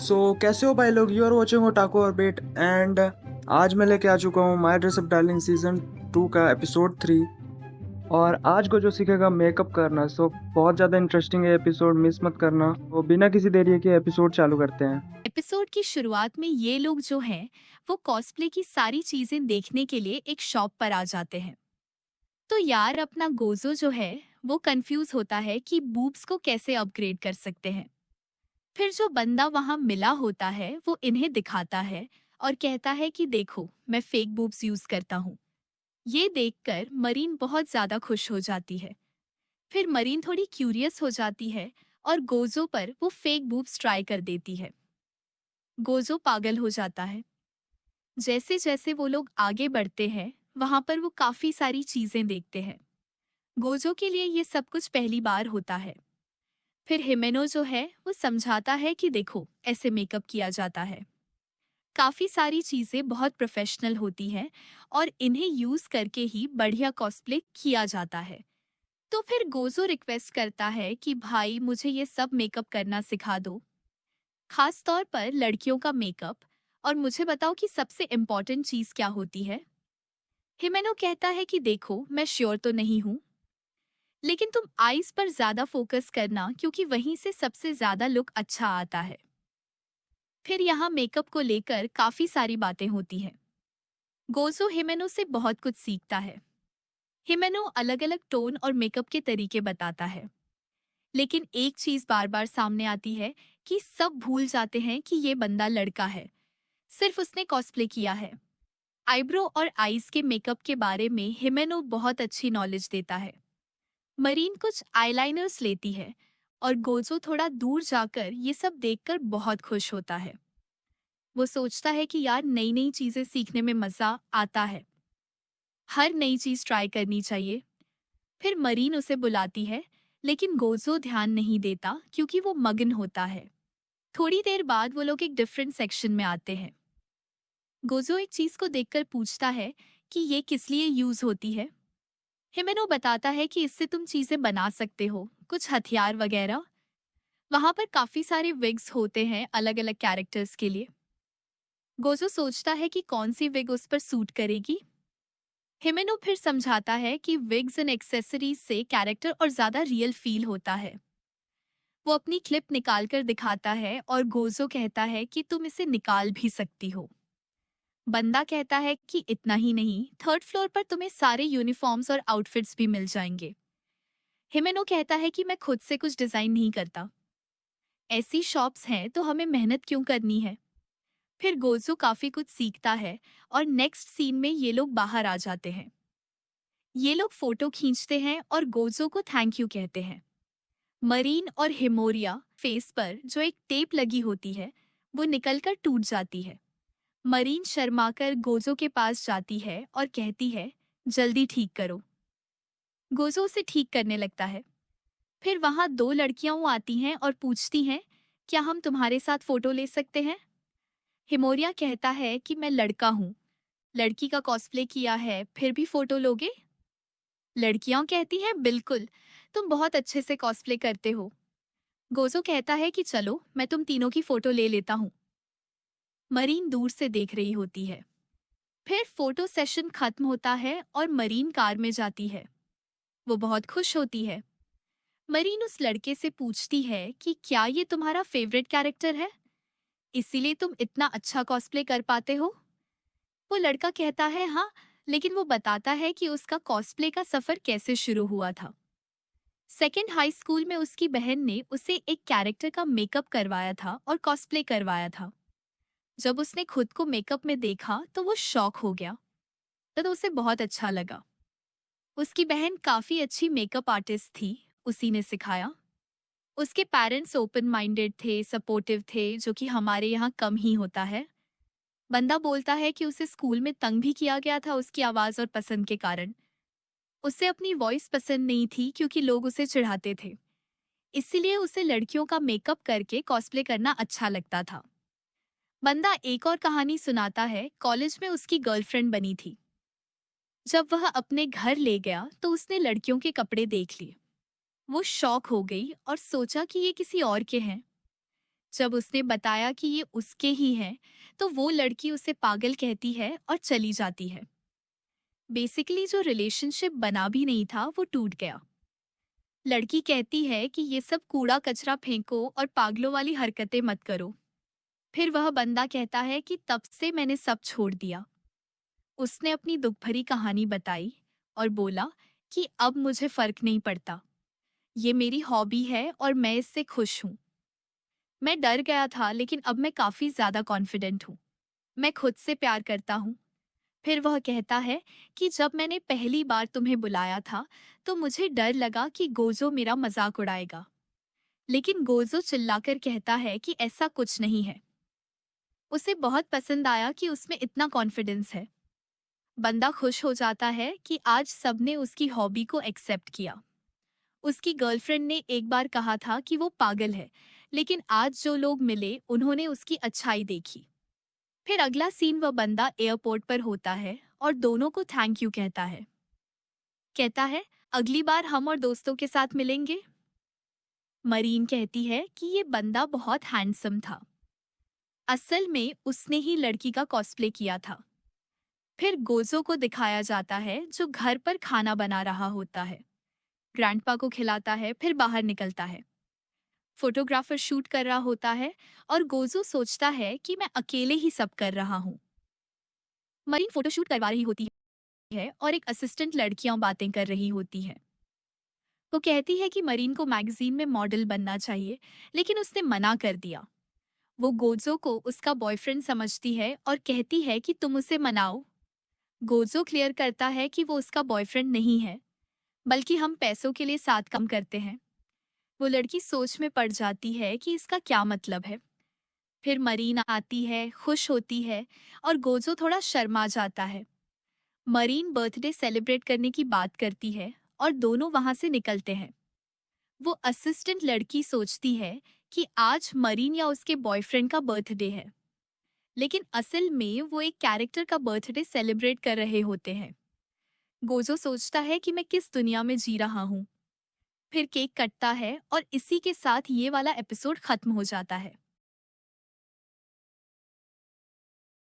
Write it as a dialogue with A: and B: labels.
A: कैसे हो भाई लोग? You are watching Otaku Orbit and आज मैं लेके आ चुका हूँ my dress up darling season 2 का एपिसोड 3। और आज को जो सीखेगा मेकअप करना, बहुत ज़्यादा इंटरेस्टिंग है एपिसोड, मिस मत करना। तो बिना किसी देरी के एपिसोड चालू करते हैं।
B: एपिसोड की शुरुआत में ये लोग जो हैं वो कॉस्प्ले की सारी चीजें देखने के लिए एक शॉप पर आ जाते हैं। तो यार अपना गोजो जो है वो कंफ्यूज होता है कि बूब्स को कैसे अपग्रेड कर सकते हैं। फिर जो बंदा वहां मिला होता है वो इन्हें दिखाता है और कहता है कि देखो मैं फेक बूब्स यूज करता हूँ। ये देखकर मरीन बहुत ज्यादा खुश हो जाती है। फिर मरीन थोड़ी क्यूरियस हो जाती है और गोजो पर वो फेक बूब्स ट्राई कर देती है। गोजो पागल हो जाता है। जैसे जैसे वो लोग आगे बढ़ते हैं वहां पर वो काफी सारी चीजें देखते हैं। गोजो के लिए ये सब कुछ पहली बार होता है। फिर हिमेनो जो है वो समझाता है कि देखो ऐसे मेकअप किया जाता है। काफी सारी चीजें बहुत प्रोफेशनल होती हैं और इन्हें यूज करके ही बढ़िया कॉस्प्ले किया जाता है। तो फिर गोजो रिक्वेस्ट करता है कि भाई मुझे ये सब मेकअप करना सिखा दो, खास तौर पर लड़कियों का मेकअप। और मुझे बताओ कि सबसे इम्पोर्टेंट चीज क्या होती है। हिमेनो कहता है कि देखो मैं श्योर तो नहीं हूँ, लेकिन तुम आईज पर ज्यादा फोकस करना क्योंकि वहीं से सबसे ज्यादा लुक अच्छा आता है। फिर यहाँ मेकअप को लेकर काफी सारी बातें होती हैं। गोजो हिमेनो से बहुत कुछ सीखता है। हिमेनो अलग अलग टोन और मेकअप के तरीके बताता है, लेकिन एक चीज बार बार सामने आती है कि सब भूल जाते हैं कि ये बंदा लड़का है, सिर्फ उसने कॉस्प्ले किया है। आईब्रो और आईज के मेकअप के बारे में हिमेनो बहुत अच्छी नॉलेज देता है। मरीन कुछ आईलाइनर्स लेती है और गोजो थोड़ा दूर जाकर ये सब देखकर बहुत खुश होता है। वो सोचता है कि यार नई नई चीजें सीखने में मजा आता है, हर नई चीज ट्राई करनी चाहिए। फिर मरीन उसे बुलाती है, लेकिन गोजो ध्यान नहीं देता क्योंकि वो मगन होता है। थोड़ी देर बाद वो लोग एक डिफरेंट सेक्शन में आते हैं। गोजो एक चीज को देखकर पूछता है कि ये किस लिए यूज होती है। हिमेनो बताता है कि इससे तुम चीजें बना सकते हो, कुछ हथियार वगैरह। वहां पर काफी सारे विग्स होते हैं अलग अलग कैरेक्टर्स के लिए। गोजो सोचता है कि कौन सी विग उस पर सूट करेगी। हिमेनो फिर समझाता है कि विग्स एंड एक्सेसरीज से कैरेक्टर और ज्यादा रियल फील होता है। वो अपनी क्लिप निकाल कर दिखाता है और गोजो कहता है कि तुम इसे निकाल भी सकती हो। बंदा कहता है कि इतना ही नहीं, थर्ड फ्लोर पर तुम्हें सारे यूनिफॉर्म्स और आउटफिट्स भी मिल जाएंगे। हिमेनो कहता है कि मैं खुद से कुछ डिजाइन नहीं करता, ऐसी शॉप्स हैं तो हमें मेहनत क्यों करनी है। फिर गोजो काफी कुछ सीखता है और नेक्स्ट सीन में ये लोग बाहर आ जाते हैं। ये लोग फोटो खींचते हैं और गोजो को थैंक यू कहते हैं। मरीन और हिमोरिया फेस पर जो एक टेप लगी होती है वो निकलकर टूट जाती है। मरीन शर्माकर गोजो के पास जाती है और कहती है जल्दी ठीक करो। गोजो उसे ठीक करने लगता है। फिर वहां दो लड़कियां आती हैं और पूछती हैं क्या हम तुम्हारे साथ फोटो ले सकते हैं। हिमोरिया कहता है कि मैं लड़का हूँ, लड़की का कॉस्प्ले किया है, फिर भी फोटो लोगे। लड़कियां कहती हैं बिल्कुल, तुम बहुत अच्छे से कॉस्प्ले करते हो। गोजो कहता है कि चलो मैं तुम तीनों की फोटो ले लेता हूँ। मरीन दूर से देख रही होती है। फिर फोटो सेशन खत्म होता है और मरीन कार में जाती है। वो बहुत खुश होती है। मरीन उस लड़के से पूछती है कि क्या ये तुम्हारा फेवरेट कैरेक्टर है, इसीलिए तुम इतना अच्छा कॉस्प्ले कर पाते हो। वो लड़का कहता है हाँ, लेकिन वो बताता है कि उसका कॉस्प्ले का सफर कैसे शुरू हुआ था। सेकेंड हाई स्कूल में उसकी बहन ने उसे एक कैरेक्टर का मेकअप करवाया था और कॉस्प्ले करवाया था। जब उसने खुद को मेकअप में देखा तो वो शॉक हो गया। तो उसे बहुत अच्छा लगा। उसकी बहन काफी अच्छी मेकअप आर्टिस्ट थी, उसी ने सिखाया। उसके पेरेंट्स ओपन माइंडेड थे, सपोर्टिव थे, जो कि हमारे यहाँ कम ही होता है। बंदा बोलता है कि उसे स्कूल में तंग भी किया गया था उसकी आवाज और पसंद के कारण। उसे अपनी वॉइस पसंद नहीं थी क्योंकि लोग उसे चिढ़ाते थे, इसीलिए उसे लड़कियों का मेकअप करके कॉस्प्ले करना अच्छा लगता था। बंदा एक और कहानी सुनाता है, कॉलेज में उसकी गर्लफ्रेंड बनी थी। जब वह अपने घर ले गया तो उसने लड़कियों के कपड़े देख लिए। वो शॉक हो गई और सोचा कि ये किसी और के हैं। जब उसने बताया कि ये उसके ही हैं, तो वो लड़की उसे पागल कहती है और चली जाती है। बेसिकली जो रिलेशनशिप बना भी नहीं था वो टूट गया। लड़की कहती है कि ये सब कूड़ा कचरा फेंको और पागलों वाली हरकतें मत करो। फिर वह बंदा कहता है कि तब से मैंने सब छोड़ दिया। उसने अपनी दुख भरी कहानी बताई और बोला कि अब मुझे फर्क नहीं पड़ता, ये मेरी हॉबी है और मैं इससे खुश हूँ। मैं डर गया था लेकिन अब मैं काफी ज्यादा कॉन्फिडेंट हूँ। मैं खुद से प्यार करता हूँ। फिर वह कहता है कि जब मैंने पहली बार तुम्हें बुलाया था तो मुझे डर लगा कि गोजो मेरा मजाक उड़ाएगा, लेकिन गोजो चिल्लाकर कहता है कि ऐसा कुछ नहीं है। उसे बहुत पसंद आया कि उसमें इतना कॉन्फिडेंस है। बंदा खुश हो जाता है कि आज सबने उसकी हॉबी को एक्सेप्ट किया। उसकी गर्लफ्रेंड ने एक बार कहा था कि वो पागल है, लेकिन आज जो लोग मिले उन्होंने उसकी अच्छाई देखी। फिर अगला सीन वह बंदा एयरपोर्ट पर होता है और दोनों को थैंक यू कहता है। कहता है अगली बार हम और दोस्तों के साथ मिलेंगे। मरीन कहती है कि ये बंदा बहुत हैंडसम था। असल में उसने ही लड़की का कॉस्प्ले किया था। फिर गोजो को दिखाया जाता है जो घर पर खाना बना रहा होता है। ग्रैंडपा को खिलाता है फिर बाहर निकलता है। फोटोग्राफर शूट कर रहा होता है और गोजो सोचता है कि मैं अकेले ही सब कर रहा हूँ। मरीन फोटोशूट करवा रही होती है और एक असिस्टेंट लड़कियां बातें कर रही होती है। वो कहती है कि मरीन को मैगजीन में मॉडल बनना चाहिए, लेकिन उसने मना कर दिया। वो गोजो को उसका बॉयफ्रेंड समझती है और कहती है कि तुम उसे मनाओ। गोजो क्लियर करता है कि वो उसका बॉयफ्रेंड नहीं है, बल्कि हम पैसों के लिए साथ काम करते हैं। वो लड़की सोच में पड़ जाती है कि इसका क्या मतलब है। फिर मरीन आती है, खुश होती है और गोजो थोड़ा शर्मा जाता है। मरीन बर्थडे सेलिब्रेट करने की बात करती है और दोनों वहां से निकलते हैं। वो असिस्टेंट लड़की सोचती है कि आज मरीन या उसके बॉयफ्रेंड का बर्थडे है, लेकिन असल में वो एक कैरेक्टर का बर्थडे सेलिब्रेट कर रहे होते हैं। गोजो सोचता है कि मैं किस दुनिया में जी रहा हूँ। फिर केक कटता है और इसी के साथ ये वाला एपिसोड खत्म हो जाता है।